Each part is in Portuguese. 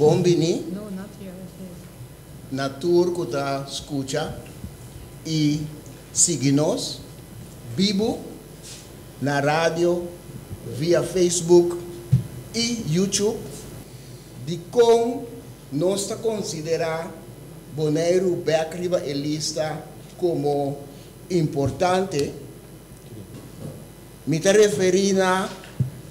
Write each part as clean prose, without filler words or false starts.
Bombini, No, not here. na tour que está escucha e siga-nos vivo na rádio, via Facebook e YouTube, de como nós considerar Bonaire Beck Riba Elista como importante. Me referi a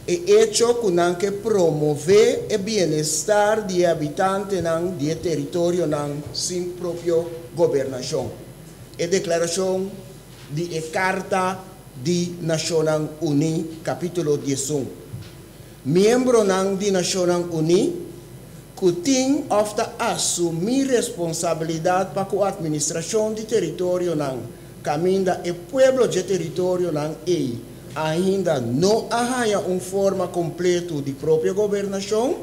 hecho que promover o bem-estar de habitantes do território sem própria governação. A declaração de Carta de Nações Unidas, capítulo 11. Membro da Nações Unidas que tem de assumir responsabilidade para a administração do território caminho do povo de território ainda não há forma completa de própria governação,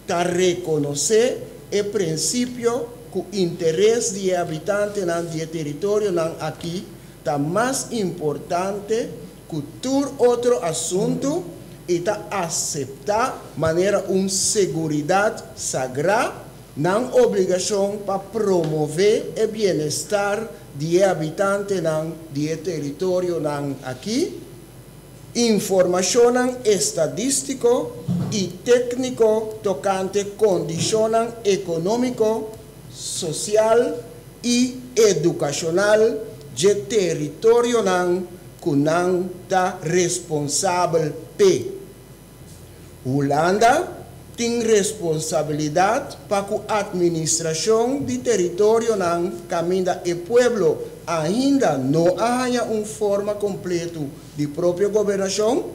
para reconhecer o princípio que o interesse de habitantes do território aqui está mais importante que todo outro assunto e está aceitar maneira segurança sagrada, não obrigação para promover o bem-estar de habitantes do território aqui. Informação estadística e técnico tocante condição econômico, social e educacional de território que não está responsável por. Holanda tem responsabilidade para a administração do território caminho do povo ainda não há forma completa de própria governação.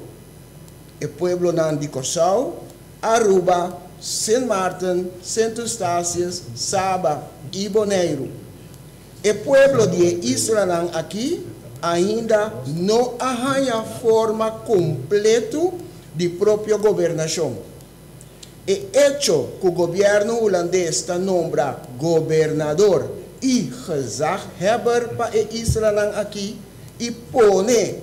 O povo de Curaçao, Aruba, Saint Martin, Saint Eustáquio, Saba e Bonaire. O povo de Israel aqui ainda não há forma completa de própria governação. E hecho que o governo holandês nombra governador e gezagheber para Israel aqui e pone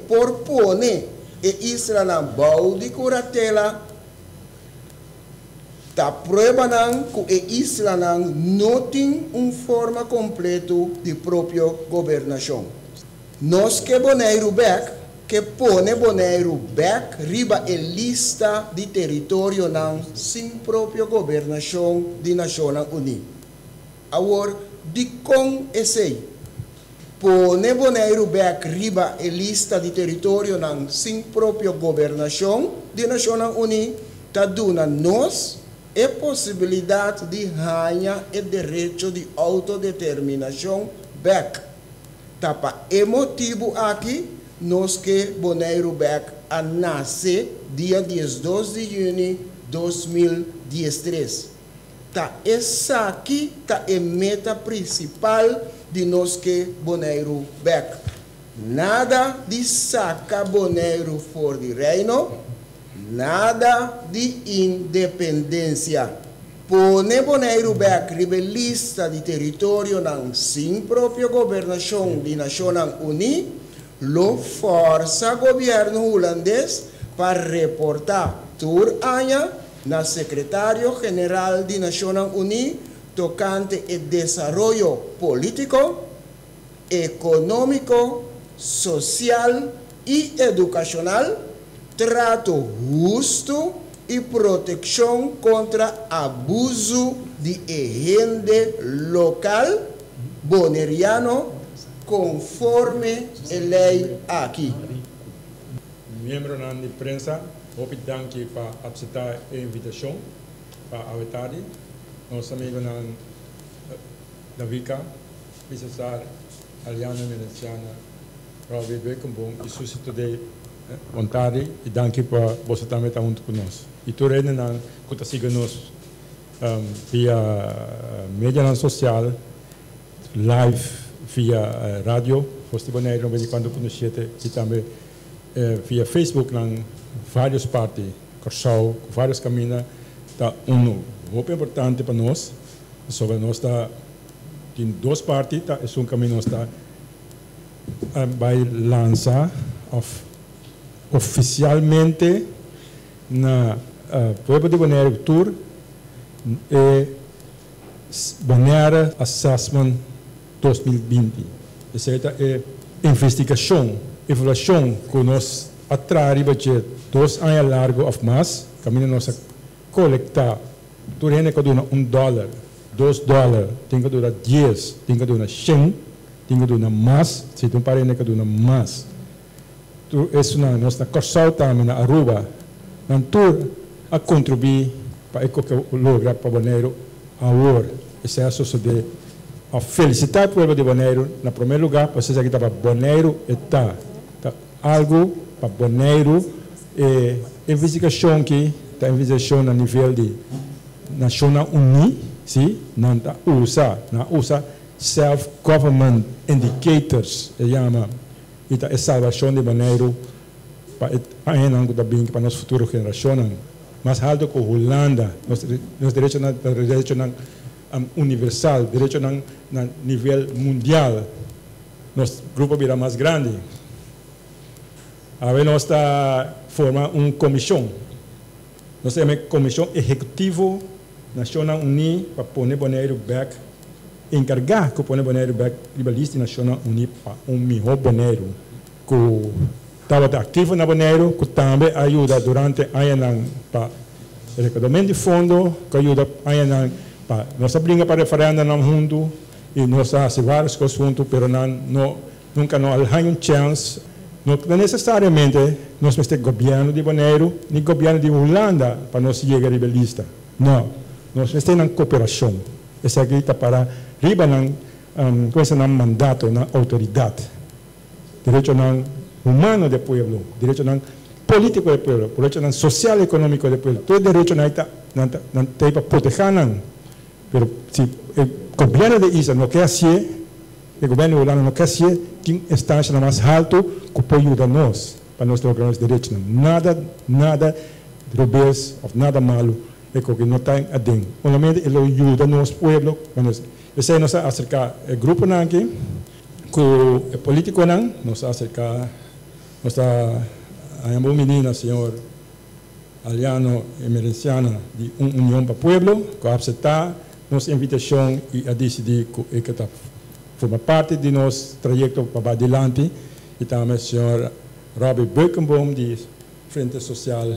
Israel bouw de curatela, ta prueba que Israel não tem forma completa de própria governação. Nós que Bonaire Beck, que pone Bonaire Beck riba a lista de território sem própria governação de Nações Unidas. Agora, de com esse pone Bonaire Beck riba a lista de território sem própria governação de Nações Unidas, está dando nós a possibilidade de ganhar o direito de autodeterminação Beck. Tapa emotivo aqui, nós que Bonaire Beck a nasce dia 12 de junho de 2013. Essa aqui é a meta principal de nós que Bonaire Beck. Nada de sacar Bonaire fora de reino, nada de independência. Pone Bonaire Beck rebelista de território sem própria governação de Nações Unidas, lo força governo holandês para reportar tur año na secretário-geral de Nações Unidas tocante o desenvolvimento político, econômico, social e educacional, trato justo e proteção contra abuso de gente local boneriano conforme a lei aqui. Membro da imprensa, hope danke para aceitar a invitação para a Avetari. Nosso amigo da Vika, Vice-Sar, Aliana Veneciana, Ravi Bekenbom, e suscitei vontade e danke para você também estar junto conosco. E tu rende na que está seguindo nos via mídia social, live via rádio, foste Bonaire, não quando conhecete, e também via Facebook, várias partes, Curaçao, vários caminhos, está muito importante para nós, sobre nós está em duas partes, é caminho está vai lançar oficialmente na Pueblo de Bonaire Tour Bonaire Assessment 2020. Essa é investigação, evaluação que nós atrás budget 2 anos largo of mais, caminho nós coletar, tu rende que dona $1, $2, tem que dona 10, tem que dona 100, tem que dona mais, se tu parece que dona mais. Tu isso na nossa corsal também na Aruba, não tu a contribuir para que logra para Bonaire agora. Esse é a de a felicitar o povo de Bonaire, na primeiro lugar, para vocês aqui para Bonaire está algo para Bonaire, investigação que está investigação a nível de National Uni, sim, não usa self-government indicators, se chama, e a salvação de Bonaire para para nossa futura geração, mais alto que a Holanda, nos direitos universal, direito na nível mundial, nosso grupo virá mais grande. Agora nós está formando uma comissão. Nós temos comissão executiva nacional unida para pôr Bonaire back, encarregar que pôr Bonaire back ribalista nacional unida para melhor Bonaire, que estava ativo na Bonaire, que também ajuda durante anos para recaudamento de fundo, que ajuda nós brinca para referenda no mundo e nós fazemos várias coisas juntos, mas nunca não há uma chance. Não necessariamente nós temos governo de Bonaire, nem governo de Holanda para nós chegar a rebelista. Não, nós temos uma cooperação. Essa aqui está para riba com mandato na autoridade. Direito humano do povo, direito político do povo, direito social e econômico do povo. Todo direito não tem para proteger. Pero se o governo de Israel não quer ser, o governo holanda não quer ser, quem está mais alto que pode ajudar nós para nós lograr os direitos. Nada de rebeldes, nada malo, é que não tem a dentro. Solamente ele ajuda nosso povo. Esse é nosso acercar o grupo aqui, que o político nós acercar, nossa a menina, senhor Aliano Emerenciana de União para o Pueblo, que aceitar nossa invitação e a decidir que está forma parte de nosso trajeto para adiante. E também o senhor Robert Birkenbaum, de Frente Social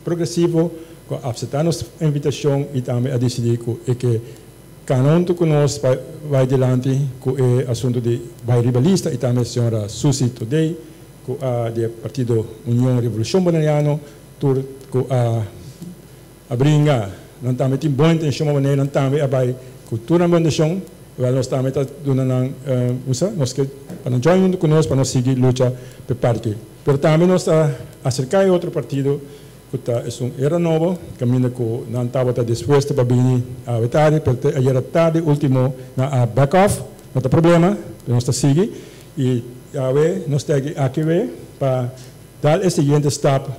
Progressivo, que aceitar nossa invitação e também a decidir que cada um conosco vai adiante com o assunto de ribalista e também a senhora Susi Today, que é do Partido União Revolução Bonaireano, que a brincar. Não também tem boa intenção, mas não também a cultura boa intenção. Nós também está dando nós que para não jogar junto conosco para nós seguir luta por parte. Mas também nós acercar a outro partido que era novo, caminho que não estava disposto para vir a votar, porque era tarde, último na back off, não tem problema, nós está seguir e nós temos aqui para dar o seguinte step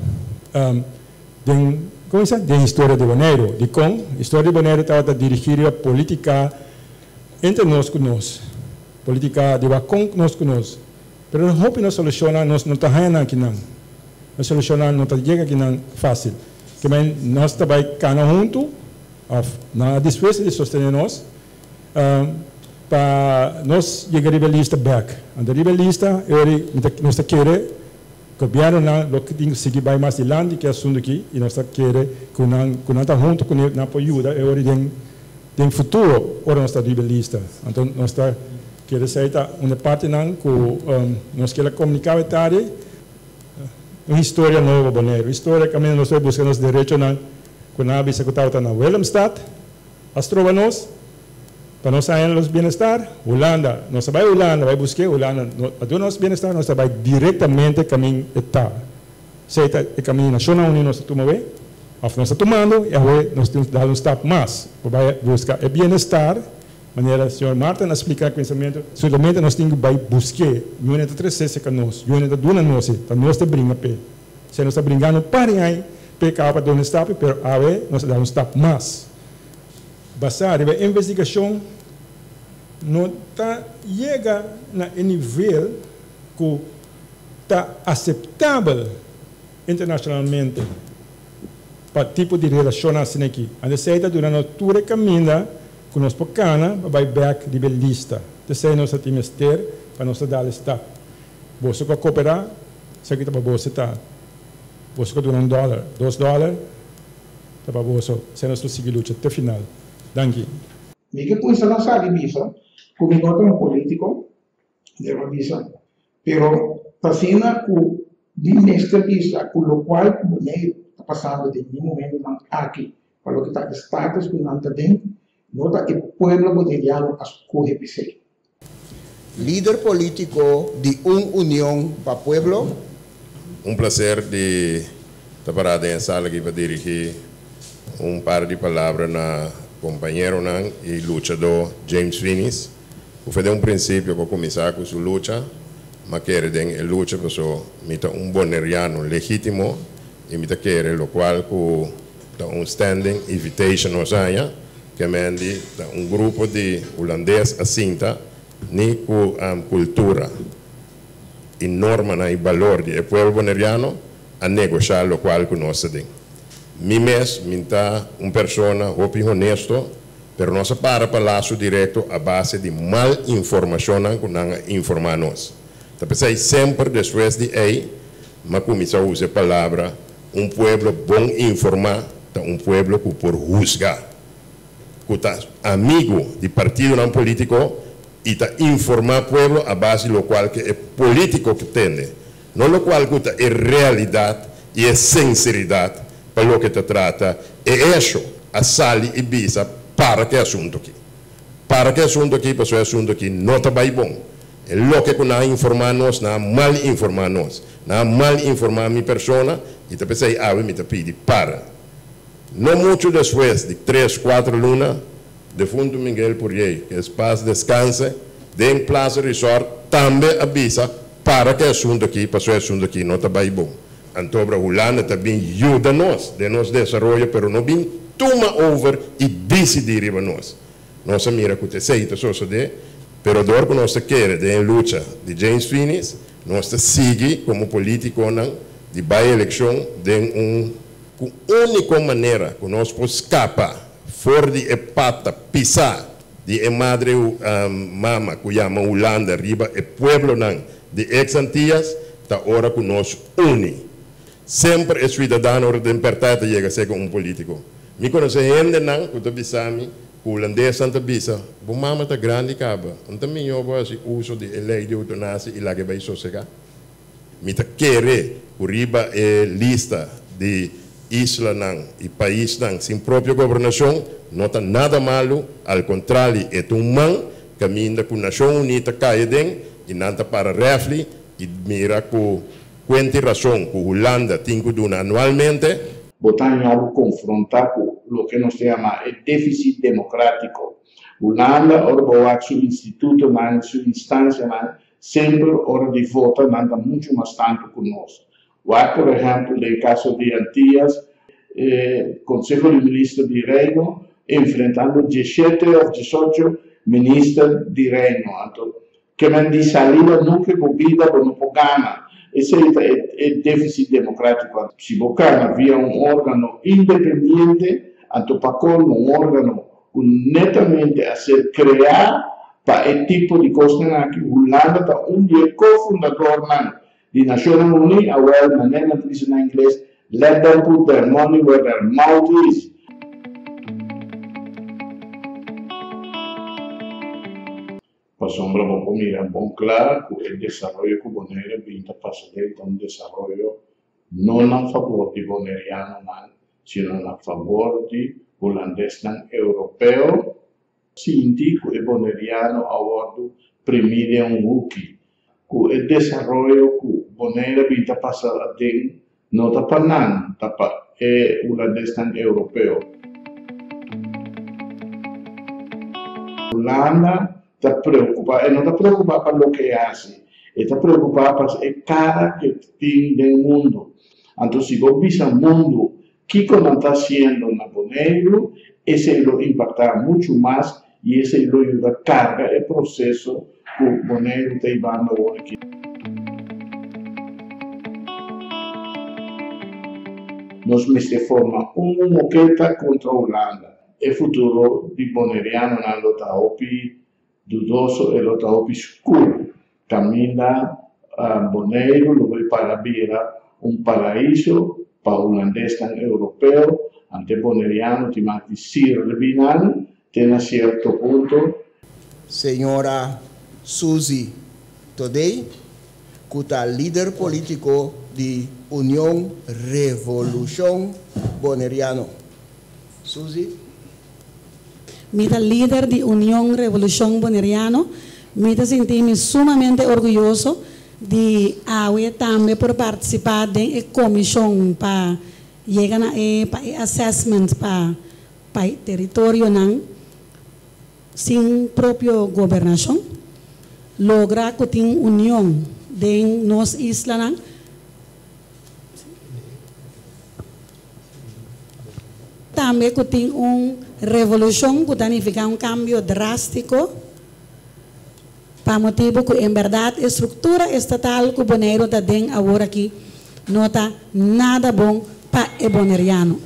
de história de Bonaire, de como a história de Bonaire estava dirigida a política entre nós conosco, política de com nós conosco. Mas não hope não soluciona, nós não estamos aqui não. Não soluciona, não está chega aqui não fácil. Que nós trabalhamos junto, na disposta de sostener nós, para nós chegar a rebelista back. A rebelista, nós queremos o governo não tem que seguir mais adiante que assunto aqui e nós queremos que não está junto com ele na ajuda tem futuro ora nós está rebelista então nós está queremos sair uma parte não que nós queremos comunicar tarde uma história nova Bonaire história que nós estamos buscando os direitos não quando a bisa que estava na Willemstad as trovanos para nós sair nos bem-estar, Holanda, nós vai Holanda, vai buscar Holanda, para nós bem-estar, nós vai diretamente caminho está. Se é caminho nacional unido nós estamos bem, nós estamos tomando e agora nós temos dado step mais, para buscar o bem-estar, maneira o senhor Martin explicar o pensamento, somente nós temos que buscar, não é 3 que nós, não é duna nós, para nós te brincar pé. Se nós está brincando para aí, pecar para dar um step, pero agora nós dá step mais. Basar a investigação não está chega na nível que está aceitável internacionalmente para tipo de relação assim aqui. A receita durante toda a caminhada com nós pocana vai back de belista. Então nós temos ter para nós dar está. Você vai cooperar, se kita para você tá. Você vai doar $1, $2, tá para você. Se nós seguir luta até final. Danke. Mica pun sa sali bisa, kung ikaw político, deva bisa. Pero fascina ku di nesta bisa, ku lo qual ku ne pasando de un momento man aquí, para lo que está status ku nanta den, nota que pueblo boliviano escoge pise. Líder político de Unión para Pueblo. Un placer de estar en sala aquí para dirigir un par de palabras a compañero y luchador James Finis. Fue un principio que comenzar con su lucha, ma quiere den lucha por so mita un boneriano legítimo y mita quiere lo cual con un standing invitation o sea que mendi un grupo de holandés asinta ni con cultura y norma y valor del pueblo boneriano a negociar lo cual conoce. Mi mes, minta una persona honesto, pero no se para lazo directo a base de mal información que nos informamos. Entonces, siempre después de ahí, me comienza a usar palabra, un pueblo bon informar, un pueblo que por juzgar, que está amigo de partido no político, y está informar pueblo a base de lo cual que es político que tiene, no lo cual que es realidad y es sinceridad para lo que te trata, es eso, a sali y visa para que asunto aquí. Para que asunto aquí, pues el asunto aquí no está bien bon. Lo que con informarnos, nada mal informarnos, nada mal informar a mi persona, y te pensé, me te pide para. No mucho después de 3, 4 lunas, defunto Miguel Purier, que es paz descanse, de en Plaza Resort, también avisa para que el asunto aquí, pasó el asunto aquí, no está bien bon. Antobra Holanda también ayuda-nos de nos desarrollo, pero no bien toma over y decidir nos. No se mira que te sei, te soso de, pero dor que no se quiere de en lucha de James Finis, no se sigue como político de vai elección de única manera que nos escapa fuera de pata, pisar de madre mama que llama Holanda, arriba el pueblo de ex-Antillas, está ahora que nos une. Siempre el ciudadano de libertad llega a ser como un político. Me conoce gente que te bisami, que holandés Santa Bisa, bu mama está grande caba, então me yo voy a uso de lei de eutanasia y la que va a sosegar. Me te quiere arriba lista de isla y país sin propia gobernación, no está nada malo, al contrario, es un man que camina con Nación Unida cae den y nada para refli y mira que cuenta razón que Holanda tiene que dar anualmente. Botanha confrontar con lo que nos llama el déficit democrático. Holanda, ahora su instituto, su instancia, siempre hora de votar, manda mucho más tanto con nosotros. Por ejemplo, en el caso de Antillas, Consejo de Ministros de Reino, enfrentando 17 o 18 ministros de Reino. Que me han salida nunca con vida, pero no por gana. Ese es el déficit democrático. Si Bocana había un órgano independiente, Antopacol un órgano netamente a ser creado para el tipo de cosas que Holanda está un día cofundador de Naciones Unidas, ahora de manera que dice en inglés, let them put their money where their mouth is. Sombra poco mira bon claro que el desarrollo que Bonera pinta facilita un desarrollo no a favor de boneriano sino a favor de holandés europeo sinti que el boneriano a bordo premide un wookie que el desarrollo que Bonera pinta facilita no tapa nada tapa holandés europeo. Holanda está preocupada, no está preocupada por lo que hace, está preocupada por cada que tiene del mundo. Entonces, si vos ves al mundo, ¿qué está haciendo en Bonero? Ese lo impactará mucho más y ese lo ayuda a cargar el proceso que Bonero está llevando ahora aquí. nos meste forma moqueta contra Holanda. El futuro di boneriano na lota opi dudoso e lota opi scuro. Camina Bonaire, lo voy para Bira, un paraíso para holandés tan europeo, ante boneriano, ti manti sir lebinan, tiene a cierto punto. Señora Suzy Today, cuta líder político de Unión Revolución Boneriano. Suzy. Mita líder de Unión Revolución Boneriano, mita sentirme sumamente orgulloso de también por participar de la comisión para llegar a assessment para el territorio sin propio gobernación, logra que tenga unión de nos islas. También que tenga una revolución que significa un cambio drástico para motivo que en verdad la estructura estatal que Bonaire está dentro ahora aquí no está nada bom para el boneriano.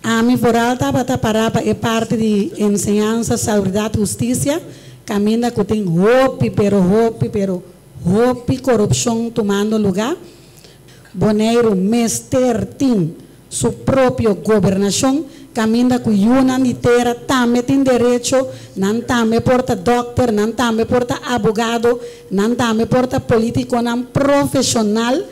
A mí por alta para parte de enseñanza, seguridad, justicia, camina que tem hopi corrupción tomando lugar. Bonaire mester tem su propia gobernación, camina que una entera también tiene derecho, no también porta doctor, no también porta abogado, no también porta político, no profesional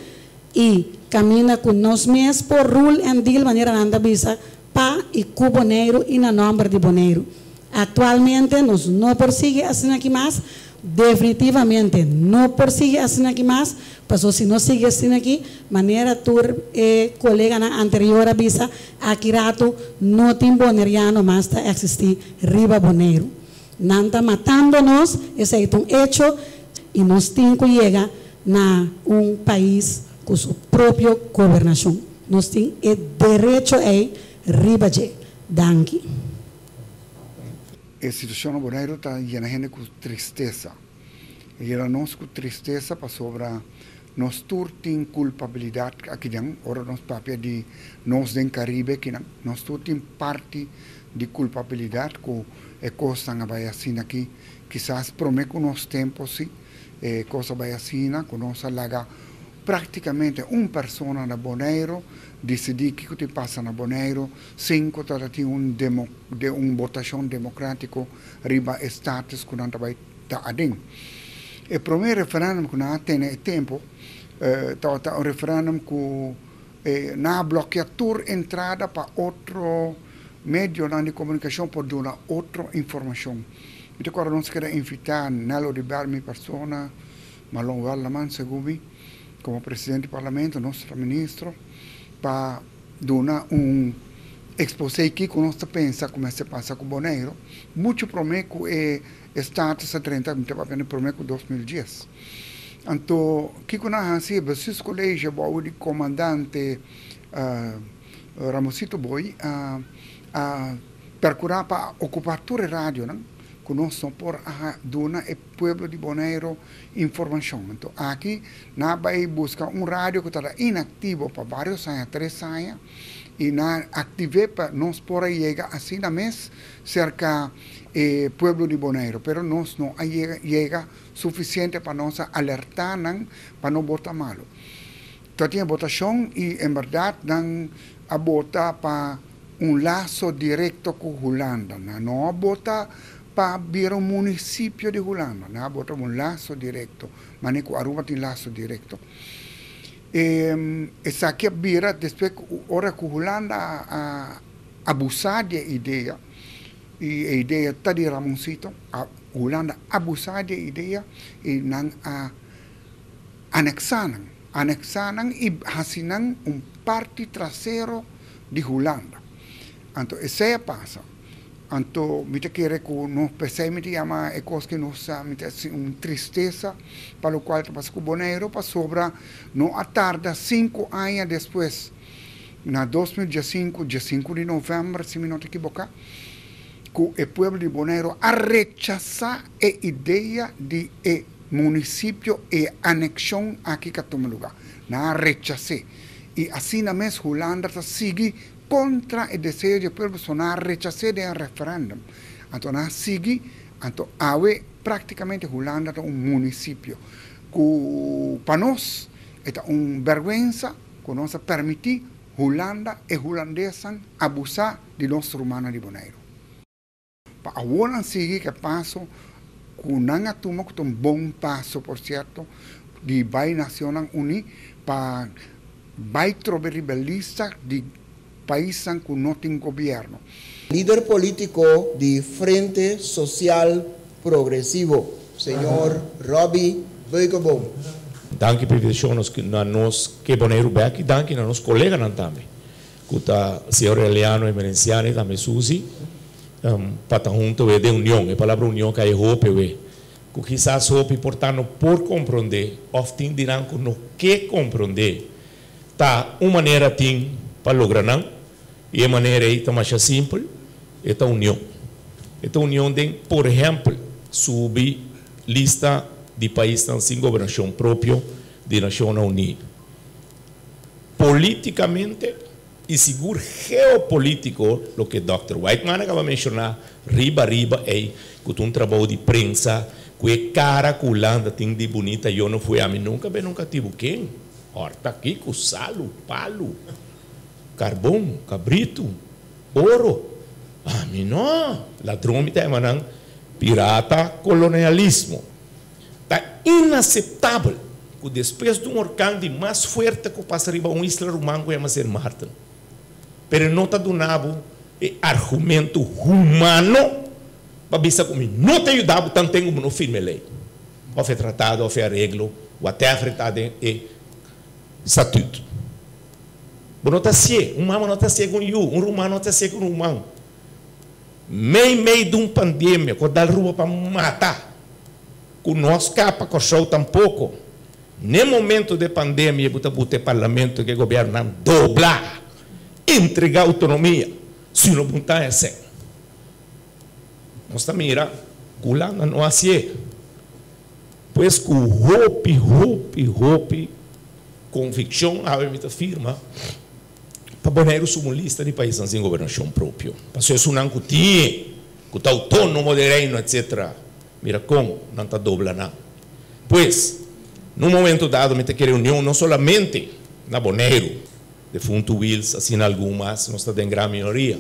y camina con nos mesmos por rule and deal manera nanda visa pa y cu Bonaire y na nombre de Bonaire. Actualmente nos no persigue así aquí más, definitivamente no persigue así aquí más, pero si no sigue así aquí, manera tu colega anterior avisa, aquí rato no tiene boneriano más está existir riba Bonaire. Nanta matándonos, ese es un hecho y nos tiene que llegar a un país con su propia gobernación. Nos tiene el derecho a riba de danki. A situação no Bonaire está llena com tristeza. E ela nos com tristeza para sobre nós tem culpabilidade aqui dentro. Ora nós papel de nós do Caribe aqui dentro. Nós tem parte de culpabilidade com a coisa que vai assim aqui. Quizás promete com nós tempo sim, coisa vai assim, com nós alaga praticamente uma pessoa na Bonaire decidir o que passa na Bonaire, sem que tenha uma votação democrática riba status que não vai estar adem. O primeiro referendum que não tem tempo, o referendum que não bloqueia a entrada para outro meio de comunicação por dar outra informação. Então, agora nós queremos invitar Nelo Ribeiro, minha pessoa, Malon Valaman, segundo como presidente do parlamento, nosso ministro, para dar exposé aqui que nós pensa como se passa com o Bonaire. Muito promete que o status a 30, promete que 2010. Então, o que nós fazemos, se os colégios, o comandante Ramosito Boy, procurar para ocupar toda a rádio, que nós por dar ao povo de Bonaire informação. Então, aqui, nós vamos buscar rádio que está inativo para vários anos, 3 anos, e nós ativamos para nós poder chegar assim na mês cerca do povo de Bonaire, mas nós não chega suficiente para nós alertar, para não botar malo. Então, tinha votação e, em verdade, não a botar para laço direto com a Holanda, não a botar para vir um município de Holanda, não botar laço direto, mas nem com Aruba tem laço direto. Essa aqui vira depois hora que Holanda abusar da ideia e a ideia está de Ramoncito, a Holanda abusar da ideia e não anexaram e assinan parte traseiro de Holanda. Então, isso é passa. Então, me quer que nós pensamos que chama é coisa que nós uma tristeza para o qual passa com o Bonaire para sobra não a tarda 5 anos depois na 2015, dia 5 de novembro, se me não equivocar, que o povo de Bonaire a rechazar a ideia de município e anexão aqui que toma lugar. Na rechacei. E assim na mes Holanda está sigue contra o desejo do povo sonar rechazar o referendum. Então na sigue, então awe praticamente Holanda é município que para nós é vergüenza que nós permitir Holanda e holandeses abusar de nosso rumano de Bonaire. Para agora sigue que passo que não toma que bom passo, por certo, de vai Nacional Uni para vai trover rebelista de países que não tem governo. Líder político de Frente Social Progresivo, senhor Robbie Beukeboom. Dank privilegios na nós que Bonaire Beck e dank na nos colegas também. Kuta senhor Eliano e Merenciani também Susi para junto de união. A palavra união que é hope que quizás hope portanto por compreender, often dirão que não quer compreender. Tá uma maneira tem para lograr não e a maneira aí tá mais simples é a união. Esta união tem, por exemplo, subir lista de países sem governação própria de Nações Unidas. Politicamente e seguro geopolítico, o que o Dr. Whiteman acaba de mencionar, riba é que um trabalho de prensa, que é cara que a Holanda tem de bonita, eu não fui a mim nunca tive quem? Horta aqui com salo, palo, carvão, cabrito, ouro. A mim não, ladrão me está emanando pirata colonialismo. Está inaceitável que depois de orcão de mais forte que passa riba isla romana que é ser Martin. Pero não está donado argumento humano para dizer que não te ajudava tanto tempo no firme lei. Ou foi tratado, ou foi arreglo, ou até afetado em estatuto. Não está assim, humano não está assim com um romano não está assim com um humano. Meio de uma pandemia, quando dá rua para matar, que nós capa com o show tampouco. No momento de pandemia, você bota parlamento que o governo doblar, entregar autonomia, se não botar assim. Nós mira, Holanda não assim. Pois que hope, convicção, a minha firma, para Bonaire somos lista de países sem governação própria. Para isso não que está autônomo de reino, etc. Mira como não está dobla não. Pois, no momento dado, me quer união não somente na Bonaire, de Funto Wills, assim algumas, nós estamos em grande minoria.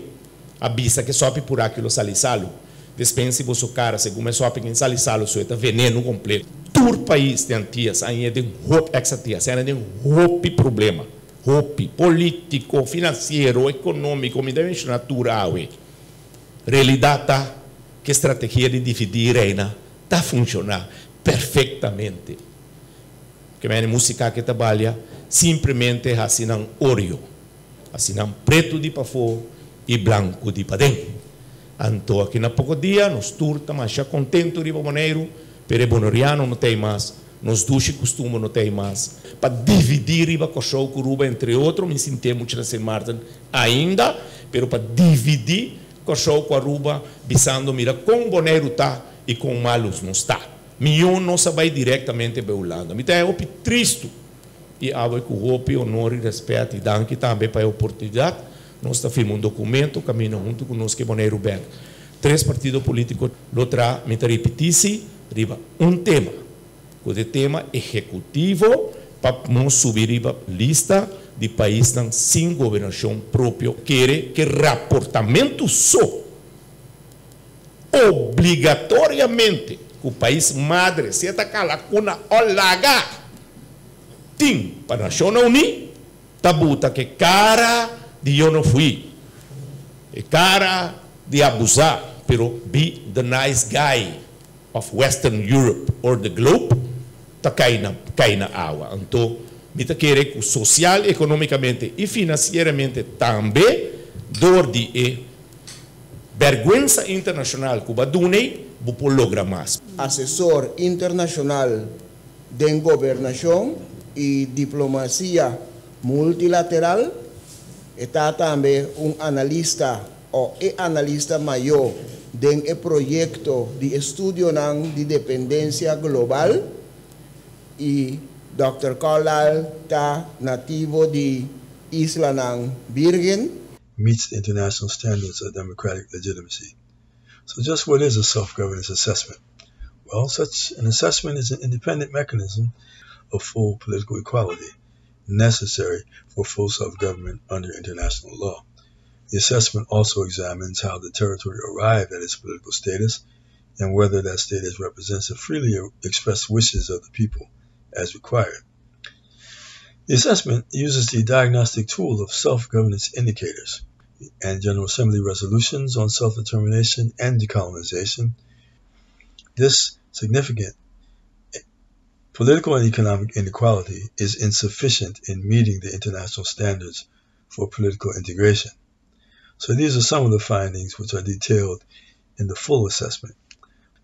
Avisa que só por aquilo salisalo. Despense você cara, segundo só em salisalo, isso é veneno completo. Todo país tem antias, aí tem hope exatias, aí tem hope problema. Hope político, financeiro, econômico, me deve natural. Realidade tá que estratégia de dividir reina está funcionando perfeitamente. Que a música que trabalha simplesmente assinam ouro, assinam preto de pafô e branco de padem. Então aqui na pouco dia nós turta, mas já contento de Bonaire, pero bonoriano não tem mais. Nos duche costume não tem mais. Para dividir riba com show curuba, entre outros, me senti muito na Saint Martin ainda, pero para dividir com show com a ruba, visando, mira, com Bonaire está e com Malus não está. Mion não se vai diretamente para a Holanda. Me é triste. E agora que o hope, honor e respeito e danke também para a oportunidade, nós estamos firmando um documento, caminho junto conosco que Bonaire Bank. 3 partidos políticos, outra, me repetisse, riba, um tema. O tema executivo para não subir a lista de países sem governação própria, que raportamento só obrigatoriamente o país madre se atacar lá com a olaga tem para a Nação Unida tabuta que cara de eu não fui e cara de abusar pero be the nice guy of Western Europe or the globe está cai na água. Então, me quer que social, economicamente e financeiramente também, dor de vergüenza internacional que vai vou lograr mais. Assessor internacional de governação e diplomacia multilateral, está também analista ou analista maior do projeto de estudo de dependência global. E Dr. Carlyle está nativo de isla ng Virgen meets the international standards of democratic legitimacy. So just what is a self-governance assessment? Well, such an assessment is an independent mechanism of full political equality necessary for full self-government under international law. The assessment also examines how the territory arrived at its political status and whether that status represents the freely expressed wishes of the people as required. The assessment uses the diagnostic tool of self-governance indicators and General Assembly resolutions on self-determination and decolonization. This significant political and economic inequality is insufficient in meeting the international standards for political integration. So these are some of the findings which are detailed in the full assessment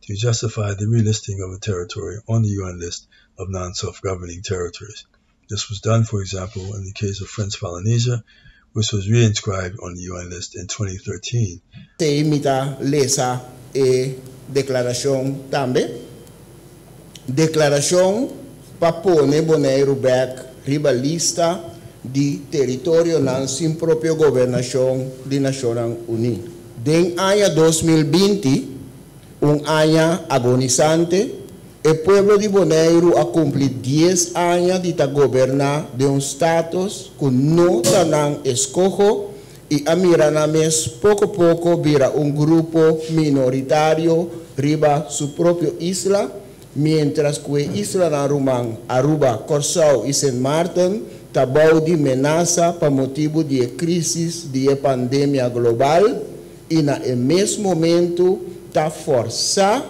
to justify the relisting of a territory on the UN list of non-self-governing territories. This was done, for example, in the case of French Polynesia, which was reinscribed on the UN list in 2013. Se imita lesa declaración también. Declaración pa pone Bonaire back riba lista di territorio nan sin propio gobernación di Naciones Unidas. Den año 2020, un año agonizante, el pueblo de Bonaire ha cumplido 10 años de gobernar de un status que no tan escojo y a Miranames poco a poco vira un grupo minoritario riba su propia isla, mientras que isla Naruman, Aruba, Corsao y Saint Martin tabau de amenaza por motivo de crisis de pandemia global y na el mesmo momento ta forza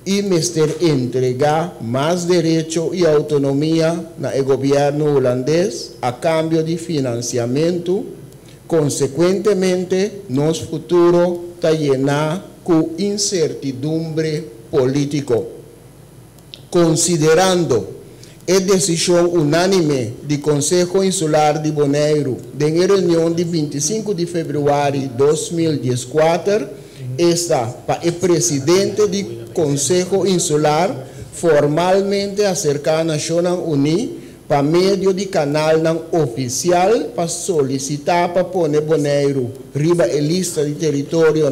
y mister entregar más derecho y autonomía na el gobierno holandés a cambio de financiamiento. Consecuentemente, nos futuro está llena con incertidumbre político. Considerando la decisión unánime del Consejo Insular de Bonaire de la reunión de 25 de febrero de 2014, está para el presidente del Consejo Insular formalmente acercar a Naciones Unidas para medio de canal oficial para solicitar para poner Bonaire riba a lista de territorio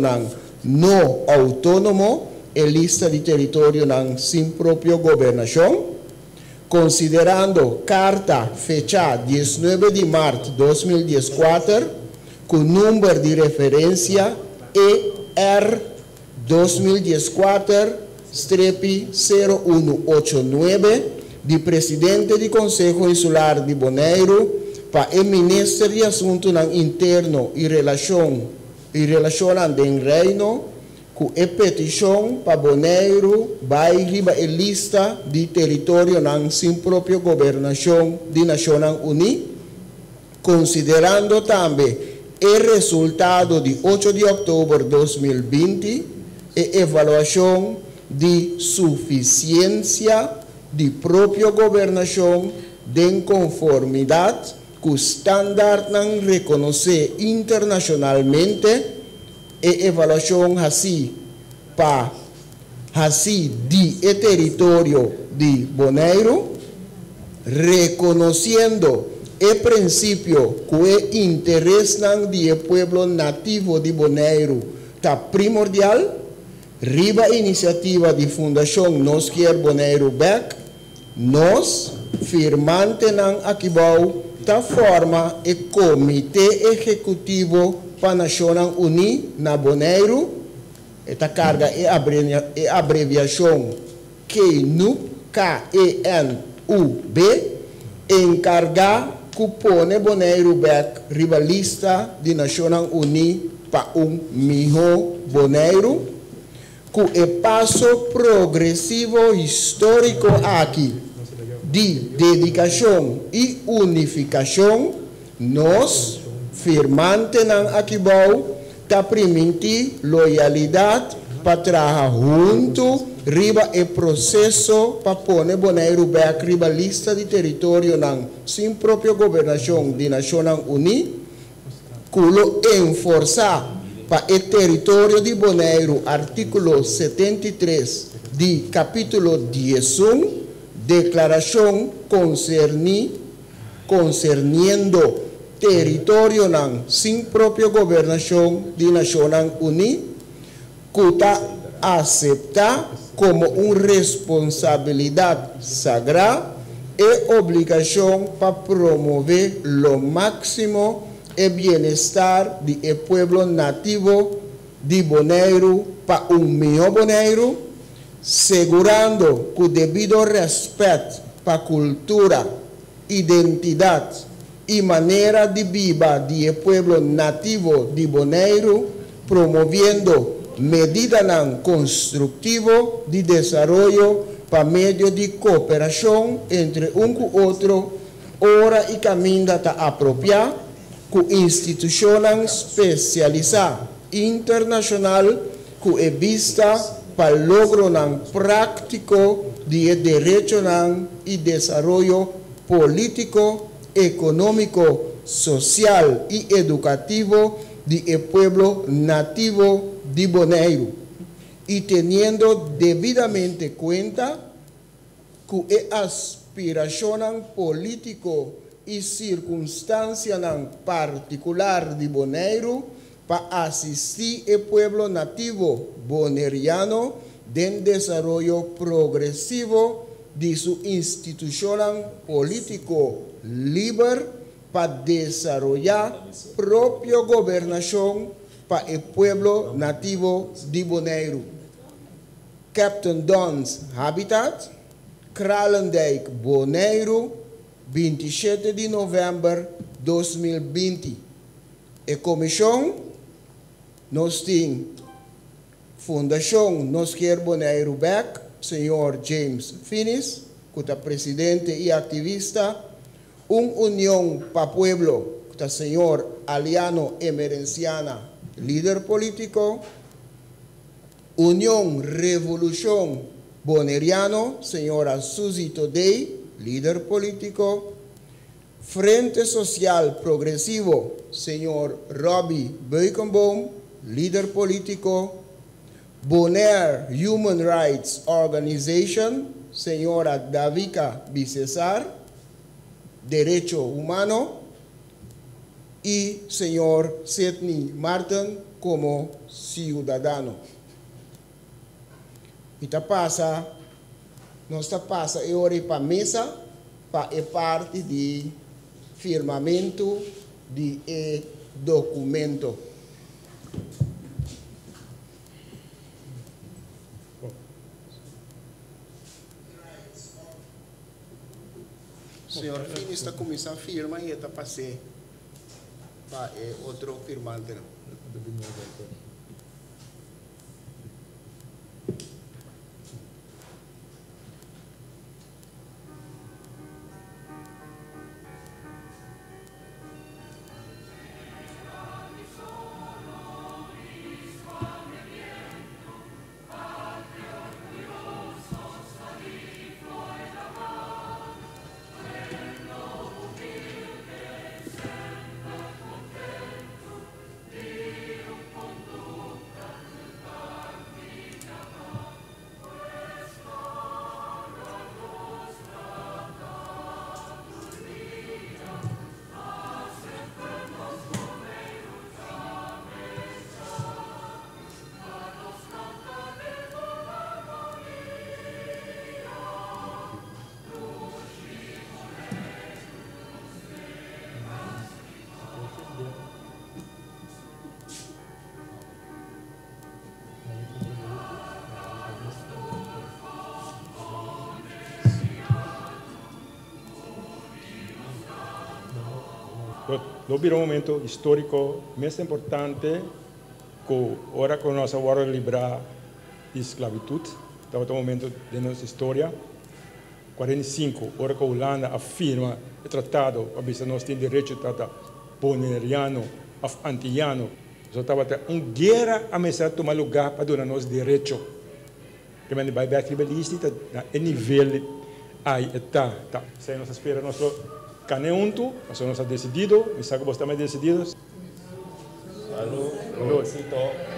no autónomo, a lista de territorio sin propia gobernación. Considerando carta fecha 19 de marzo de 2014 con número de referencia ER 2014-0189 de presidente del Consejo Insular de Bonaire para el Ministerio de Asuntos Internos y Relaciones del Reino con a petición para Bonaire va arriba a lista de territorio sin propia gobernación de Naciones Unidas, considerando también el resultado de 8 de octubre de 2020 e evaluación de suficiencia de propia gobernación de conformidad con estándar reconocer internacionalmente e evaluación así para así de territorio de Bonaire, reconociendo el principio que el interés del pueblo nativo de Bonaire está primordial. Riba iniciativa de Fundación Nos Quier Bonaire Back, nos firmante aquí ta forma el Comité Ejecutivo para Naciones Unidas na Bonaire. Esta carga é abreviação KENUB, KENUB, encargar que pone Bonaire back rivalista de Naciones Unidas para melhor Bonaire, que é passo progressivo histórico aqui de dedicação e unificação, nós firmante aqui está permitir loyalidade para trabalhar junto riba o processo para pôr Bonaire back riba lista de território sem própria governação de Nações Unidas, culo enforçar para o território de Bonaire artículo 73 de capítulo 11 declaração concerniendo territorio nan sin propia gobernación de Naciones Unidas, kuta acepta como una responsabilidad sagrada y obligación para promover lo máximo el bienestar del pueblo nativo de Bonaire para un mejor Bonaire, asegurando que debido respeto para cultura, identidad y manera de vida del pueblo nativo de Bonaire, promoviendo medidas constructivas de desarrollo para medio de cooperación entre un y otro, hora y camino apropiada, con instituciones especializadas internacional que vista para el logro práctico de derecho y desarrollo político, económico, social y educativo del pueblo nativo de Bonaire, y teniendo debidamente cuenta que aspiración político y circunstancia particular de Bonaire para asistir el pueblo nativo bonaireano en desarrollo progresivo de su institución político libre para desarrollar propia gobernación para el pueblo nativo de Bonaire. Captain Don's Habitat, Kralendijk, Bonaire, 27 de novembro 2020. La comisión nos tiene Fundación Nos Quer Bonaire Back, señor James Finis, que es presidente y activista, Unión para Pueblo, que es señor Aliano Emerenciana, líder político, Unión Revolución Bonairiano, señora Suzy Todey, líder político, Frente Social Progresivo, señor Robbie Beukenboom, líder político, Bonaire Human Rights Organization, señora Davika Bicesar, Derecho Humano, y señor Sidney Martin como ciudadano. Y nos pasa ahora para mesa para parte de firmamento de documento. Señor Fini está começando a firma e está passando para outro firmante. Lo vira un momento histórico más importante que ahora con nos ahora librar de esclavitud. Estaba un momento de nuestra historia. 45, ahora que Holanda afirma el tratado, a veces nos tiene derecho a tratar bonaireano, antillano. Então estava uma guerra a começar a tomar lugar para dar-nos direito. Que vai ver aqui belíssimo, é nível aí está. Se nós espera nosso caneunto, nós decidido, e sabe que você também decidido. Salud, Rosito.